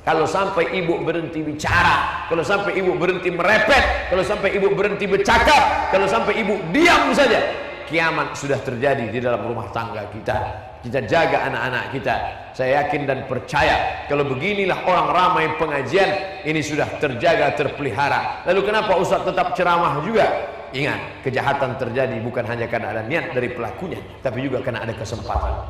Kalau sampai ibu berhenti bicara, kalau sampai ibu berhenti merepet, kalau sampai ibu berhenti bercakap, kalau sampai ibu diam saja, kiamat sudah terjadi di dalam rumah tangga kita. Kita jaga anak-anak kita. Saya yakin dan percaya kalau beginilah orang ramai pengajian, ini sudah terjaga, terpelihara. Lalu kenapa Ustaz tetap ceramah juga? Ingat, kejahatan terjadi bukan hanya karena ada niat dari pelakunya, tapi juga karena ada kesempatan.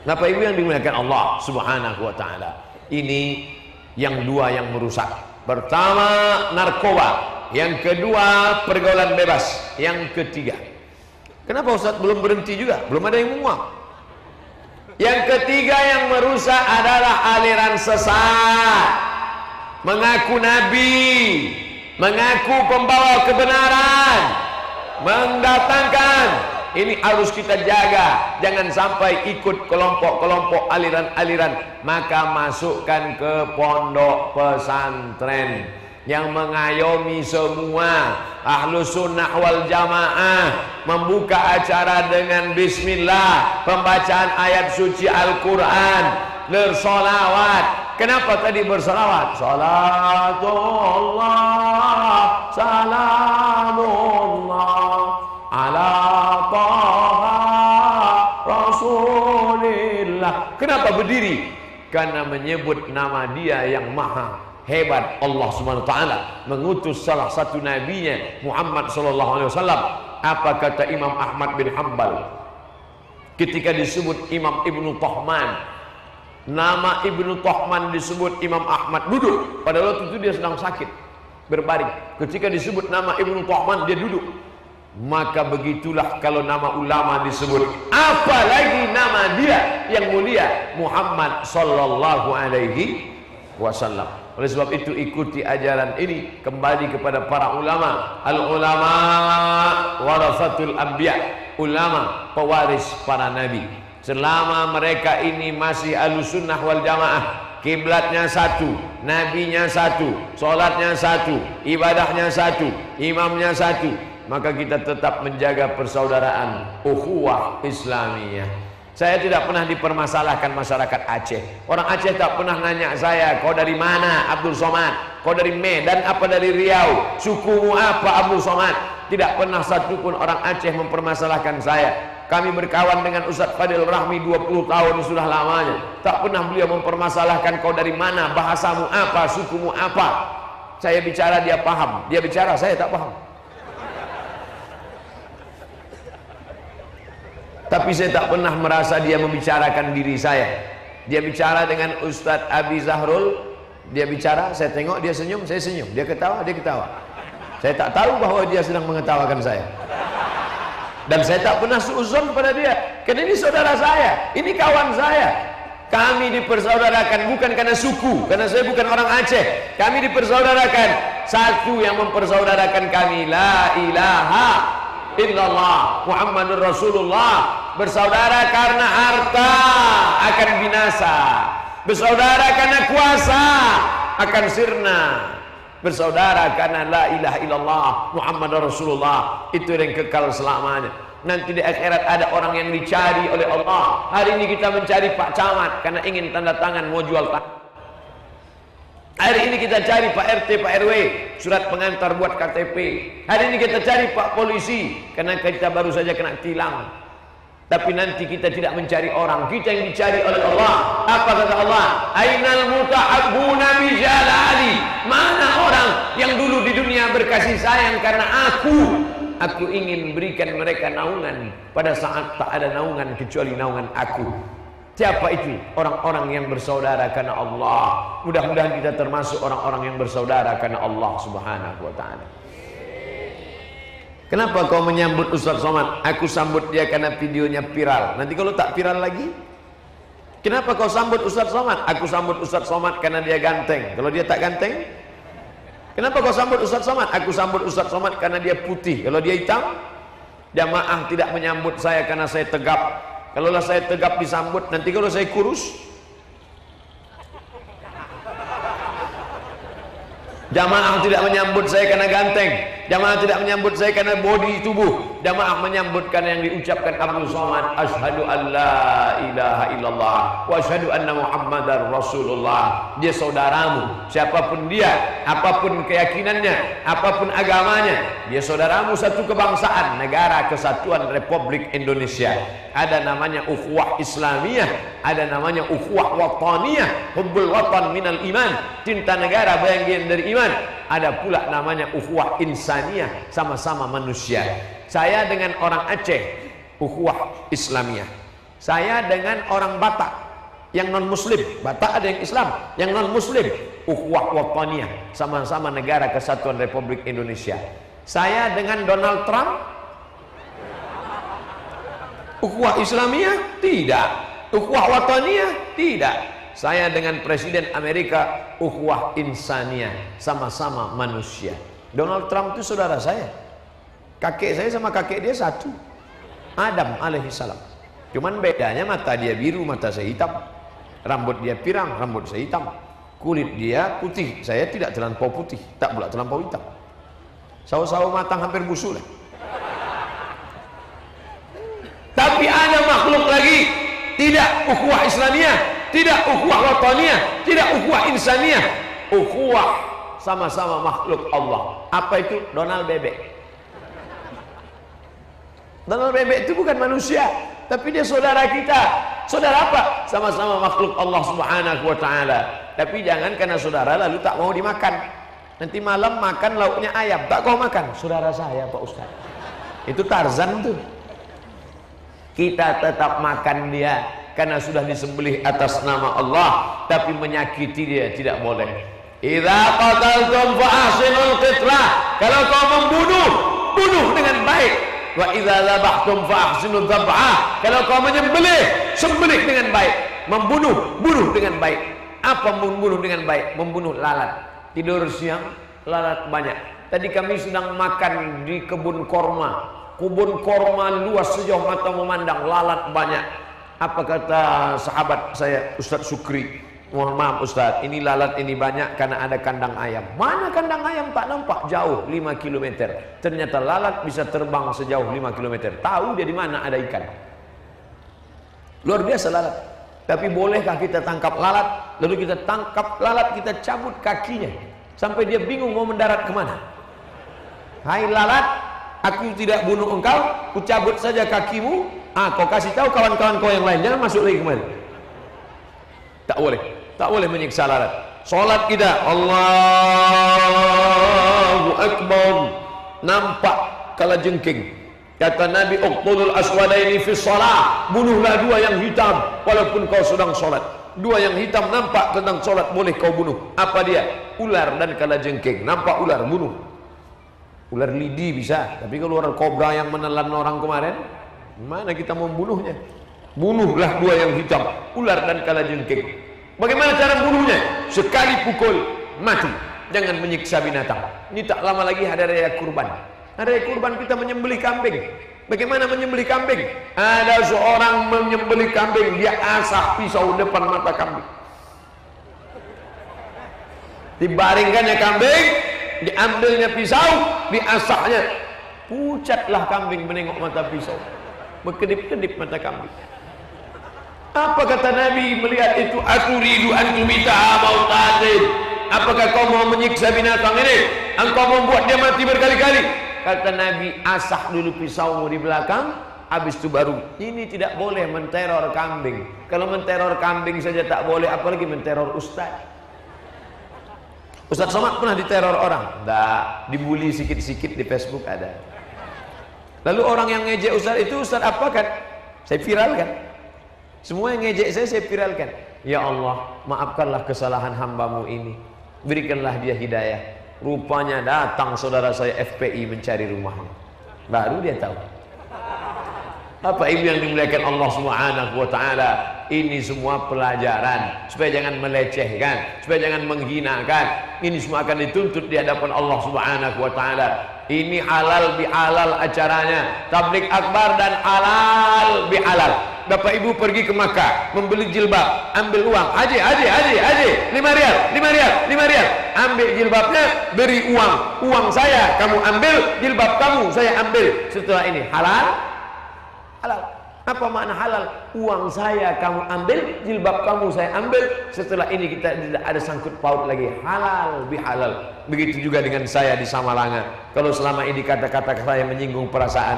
Bapak Ibu yang dimuliakan Allah Subhanahu wa taala. Ini yang dua yang merusak. Pertama narkoba, yang kedua pergaulan bebas, yang ketiga. Kenapa Ustaz belum berhenti juga? Belum ada yang menguap. Yang ketiga yang merusak adalah aliran sesat. Mengaku nabi, mengaku pembawa kebenaran, mendatangkan. Ini harus kita jaga, jangan sampai ikut kelompok-kelompok aliran-aliran. Maka masukkan ke pondok pesantren yang mengayomi semua. Ahlus sunnah wal jamaah membuka acara dengan bismillah, pembacaan ayat suci Al-Quran, bersolawat. Kenapa tadi bersolawat? Salatullah, salamullah ala taha rasulillah. Kenapa berdiri? Karena menyebut nama dia yang maha hebat. Allah subhanahu wa ta'ala mengutus salah satu nabinya Muhammad sallallahu alaihi wasallam. Apa kata Imam Ahmad bin Hanbal ketika disebut Imam Ibnu Tahman? Nama Ibnu Tahman disebut, Imam Ahmad duduk. Pada waktu itu dia sedang sakit, berbaring. Ketika disebut nama Ibnu Tahman, dia duduk. Maka begitulah kalau nama ulama disebut, apalagi nama dia yang mulia Muhammad sallallahu alaihi wasallam. Oleh sebab itu ikuti ajaran ini, kembali kepada para ulama. Al ulama warasatul anbiya, ulama pewaris para nabi. Selama mereka ini masih Ahlussunnah wal Jamaah, kiblatnya satu, nabinya satu, sholatnya satu, ibadahnya satu, imamnya satu, maka kita tetap menjaga persaudaraan, ukhuwah Islamiyah. Saya tidak pernah dipermasalahkan masyarakat Aceh. Orang Aceh tak pernah nanya saya, kau dari mana Abdul Somad? Kau dari Medan apa dari Riau? Sukumu apa Abdul Somad? Tidak pernah satupun orang Aceh mempermasalahkan saya. Kami berkawan dengan Ustaz Fadil Rahmi 20 tahun sudah lamanya. Tak pernah beliau mempermasalahkan kau dari mana, bahasamu apa, sukumu apa. Saya bicara dia paham, dia bicara saya tak paham. Tapi saya tak pernah merasa dia membicarakan diri saya. Dia bicara dengan Ustadz Abi Zahrul, dia bicara, saya tengok, dia senyum, saya senyum. Dia ketawa, dia ketawa. Saya tak tahu bahwa dia sedang mengetawakan saya. Dan saya tak pernah suuzon pada dia. Karena ini saudara saya, ini kawan saya. Kami dipersaudarakan bukan karena suku, karena saya bukan orang Aceh. Kami dipersaudarakan, satu yang mempersaudarakan kami, la ilaha illallah Muhammadur Rasulullah. Bersaudara karena harta akan binasa, bersaudara karena kuasa akan sirna, bersaudara karena la ilaha illallah Muhammadur Rasulullah, itu yang kekal selamanya. Nanti di akhirat ada orang yang dicari oleh Allah. Hari ini kita mencari Pak Camat karena ingin tanda tangan mau jual tanah. Hari ini kita cari Pak RT, Pak RW, surat pengantar buat KTP. Hari ini kita cari Pak Polisi karena kita baru saja kena tilang. Tapi nanti kita tidak mencari orang, kita yang dicari oleh Allah. Apa kata Allah? Ainal mutahabbuna bi jalali. Mana orang yang dulu di dunia berkasih sayang karena aku ingin berikan mereka naungan pada saat tak ada naungan kecuali naungan aku. Siapa itu? Orang-orang yang bersaudara karena Allah. Mudah-mudahan kita termasuk orang-orang yang bersaudara karena Allah Subhanahu wa ta'ala. Kenapa kau menyambut Ustaz Somad? Aku sambut dia karena videonya viral. Nanti kalau tak viral lagi? Kenapa kau sambut Ustaz Somad? Aku sambut Ustaz Somad karena dia ganteng. Kalau dia tak ganteng? Kenapa kau sambut Ustaz Somad? Aku sambut Ustaz Somad karena dia putih. Kalau dia hitam, jamaah tidak menyambut saya karena saya tegap. Kalaulah saya tegap disambut, nanti kalau saya kurus, jamaah tidak menyambut saya karena ganteng. Jamaah tidak menyambut saya karena body tubuh. Jamaah menyambut karena yang diucapkan Abdul Somad, asyhadu an la ilaha illallah wa asyhadu anna Muhammadar Rasulullah. Dia saudaramu, siapapun dia, apapun keyakinannya, apapun agamanya, dia saudaramu satu kebangsaan, negara kesatuan Republik Indonesia. Ada namanya ukhuwah Islamiyah, ada namanya ukhuwah wataniyah, hubbul watan minal iman, cinta negara bagian dari iman. Ada pula namanya ukhuwah insaniyah, sama-sama manusia. Saya dengan orang Aceh, ukhuwah Islamiyah. Saya dengan orang Batak yang non muslim, Batak ada yang Islam, yang non muslim, ukhuwah wataniyah, sama-sama negara kesatuan Republik Indonesia. Saya dengan Donald Trump, ukhuwah Islamiyah? Tidak. Ukhuwah wataniyah? Tidak. Saya dengan Presiden Amerika, ukhuwah insaniyah, sama-sama manusia. Donald Trump itu saudara saya. Kakek saya sama kakek dia satu, Adam alaihissalam. Cuman bedanya mata dia biru, mata saya hitam. Rambut dia pirang, rambut saya hitam. Kulit dia putih, saya tidak terlampau putih, tak pula terlampau hitam. Sawo-sawo matang hampir busuk lah. Tapi ada makhluk lagi, tidak ukhuwah Islamiyah, tidak ukhuwah wataniyah, tidak ukhuwah insaniyah, ukhuwah sama-sama makhluk Allah. Apa itu? Donald Bebek. Donald Bebek itu bukan manusia, tapi dia saudara kita. Saudara apa? Sama-sama makhluk Allah Subhanahu wa ta'ala. Tapi jangan karena saudara lalu tak mau dimakan. Nanti malam makan lauknya ayam, tak kau makan. Saudara saya Pak Ustaz. Itu Tarzan tuh. Kita tetap makan dia karena sudah disembelih atas nama Allah, tapi menyakiti dia tidak boleh. Idza qataltum fa ahsinul qitlah. Kalau kau membunuh, bunuh dengan baik. Wa idza dzabhtum fa ahsinul dzabhah. Kalau kau menyembelih, sembelih dengan baik. Membunuh, bunuh dengan baik. Apa membunuh dengan baik? Membunuh lalat. Tidur siang, lalat banyak. Tadi kami sedang makan di kebun korma. Kebun korma luas sejauh mata memandang, lalat banyak. Apa kata sahabat saya Ustadz Sukri? Mohon maaf Ustadz, ini lalat ini banyak karena ada kandang ayam. Mana kandang ayam? Tak nampak, jauh 5 km. Ternyata lalat bisa terbang sejauh 5 km. Tahu dia di mana ada ikan. Luar biasa lalat. Tapi bolehkah kita tangkap lalat? Lalu kita tangkap lalat, kita cabut kakinya sampai dia bingung mau mendarat kemana. Hai lalat, aku tidak bunuh engkau, ku cabut saja kakimu. Kau kasih tahu kawan-kawan kau yang lain, jangan masuk lagi kemari. Tak boleh, tak boleh menyiksa lalat. Solat kita, Allahu Akbar, nampak kalajengking. Kata Nabi, uqtulul aswadaini fi shalah, bunuhlah dua yang hitam walaupun kau sedang sholat. Dua yang hitam nampak tentang sholat boleh kau bunuh. Apa dia? Ular dan kalajengking. Nampak ular, bunuh. Ular lidi bisa, tapi kalau ular kobra yang menelan orang kemarin, mana kita mau membunuhnya? Bunuhlah dua yang hitam, ular dan kalajengking. Bagaimana cara bunuhnya? Sekali pukul mati. Jangan menyiksa binatang. Ini tak lama lagi hari raya kurban. Hari raya kurban kita menyembelih kambing. Bagaimana menyembelih kambing? Ada seorang menyembelih kambing, dia asah pisau depan mata kambing. Dibaringkannya kambing, diambilnya pisau, diasahnya. Pucatlah kambing menengok mata pisau. Berkedip-kedip mata kambing. Apa kata Nabi melihat itu? Aturidu an tumitaha mautatin. Apakah kau mau menyiksa binatang ini? Engkau membuat dia mati berkali-kali. Kata Nabi, asah dulu pisaumu di belakang, habis itu baru. Ini tidak boleh menteror kambing. Kalau menteror kambing saja tak boleh, apalagi menteror ustaz. Ustaz Somad pernah diteror orang? Tidak, dibully sikit-sikit di Facebook ada. Lalu orang yang ngejek ustaz itu, ustaz apa kan? Saya viralkan. Semua yang ngejek saya viralkan. Ya Allah, maafkanlah kesalahan hambamu ini. Berikanlah dia hidayah. Rupanya datang saudara saya FPI mencari rumahnya. Baru dia tahu. Apa ibu yang dimuliakan Allah Subhanahu wa taala, ini semua pelajaran supaya jangan melecehkan, supaya jangan menghinakan. Ini semua akan dituntut di hadapan Allah Subhanahu wa taala. Ini halal bihalal acaranya, tablik akbar dan halal bihalal. Bapak ibu pergi ke Makkah membeli jilbab, ambil uang, haji, 5 rial, ambil jilbabnya, beri uang saya kamu ambil, jilbab kamu saya ambil. Setelah ini halal. Apa makna halal? Uang saya kamu ambil, jilbab kamu saya ambil. Setelah ini kita tidak ada sangkut paut lagi. Halal bihalal. Begitu juga dengan saya di Samalanga. Kalau selama ini kata-kata saya menyinggung perasaan,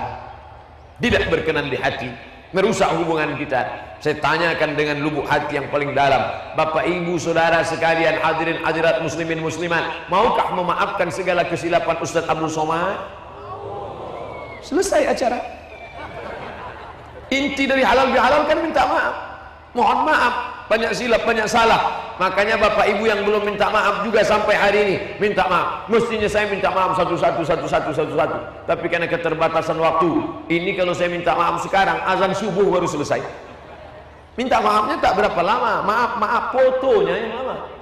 tidak berkenan di hati, merusak hubungan kita, saya tanyakan dengan lubuk hati yang paling dalam. Bapak ibu saudara sekalian, hadirin hadirat muslimin muslimat, maukah memaafkan segala kesilapan Ustaz Abdul Somad? Selesai acara. Inti dari halal bihalal kan minta maaf. Mohon maaf, banyak silap, banyak salah. Makanya bapak ibu yang belum minta maaf juga sampai hari ini minta maaf. Mestinya saya minta maaf satu-satu. Tapi karena keterbatasan waktu, ini kalau saya minta maaf sekarang, azan subuh baru selesai. Minta maafnya tak berapa lama. Maaf fotonya yang lama.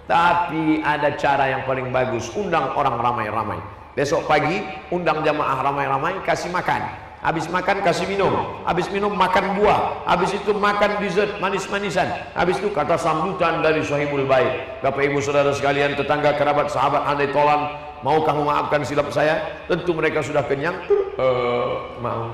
Tapi ada cara yang paling bagus. Undang orang ramai-ramai. Besok pagi undang jamaah ramai-ramai, kasih makan. Habis makan kasih minum, habis minum makan buah, habis itu makan dessert manis-manisan, habis itu kata sambutan dari sahibul bait. Bapak ibu saudara sekalian, tetangga kerabat sahabat andai tolan, maukah memaafkan silap saya? Tentu mereka sudah kenyang. Mau.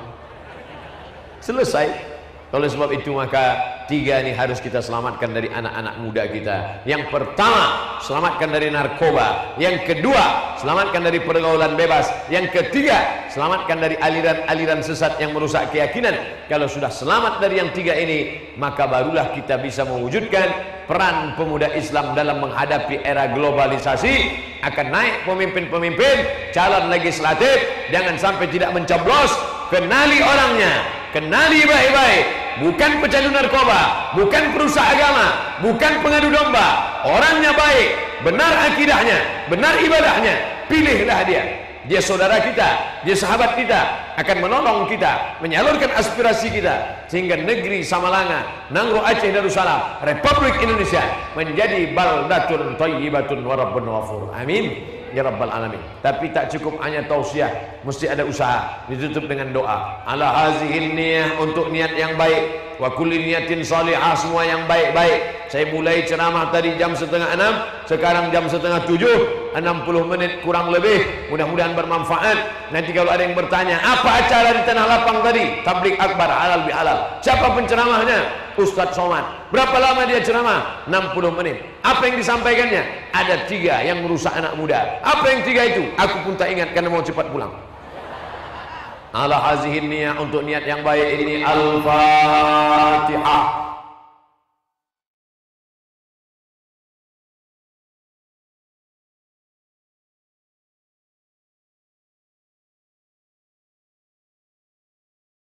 Selesai. Oleh sebab itu maka 3 ini harus kita selamatkan dari anak-anak muda kita. Yang pertama, selamatkan dari narkoba. Yang kedua, selamatkan dari pergaulan bebas. Yang ketiga, selamatkan dari aliran-aliran sesat yang merusak keyakinan. Kalau sudah selamat dari yang 3 ini, maka barulah kita bisa mewujudkan peran pemuda Islam dalam menghadapi era globalisasi. Akan naik pemimpin-pemimpin, calon legislatif, jangan sampai tidak mencoblos. Kenali orangnya, kenali baik-baik. Bukan pecandu narkoba, bukan perusak agama, bukan pengadu domba. Orangnya baik, benar akidahnya, benar ibadahnya. Pilihlah dia. Dia saudara kita, dia sahabat kita, akan menolong kita, menyalurkan aspirasi kita, sehingga negeri Samalanga, Nangro Aceh Darussalam, Republik Indonesia menjadi baldatun thayyibatun wa rabbun ghafur. Amin ya rabbal alamin. Tapi tak cukup hanya tausiah, mesti ada usaha. Ditutup dengan doa. Ala hazihin niyah, untuk niat yang baik. Wa kulli niyatin salihah, semua yang baik-baik. Saya mulai ceramah tadi jam 5:30, sekarang jam 6:30, 60 menit kurang lebih. Mudah-mudahan bermanfaat. Nanti kalau ada yang bertanya, apa acara di Tanah Lapang tadi? Tablik akbar halal bihalal. Siapa penceramahnya? Ustaz Somad. Berapa lama dia ceramah? 60 menit. Apa yang disampaikannya? Ada 3 yang merusak anak muda. Apa yang 3 itu? Aku pun tak ingat karena mau cepat pulang. Ala hazihin niyah, untuk niat yang baik ini. Al-Fatihah.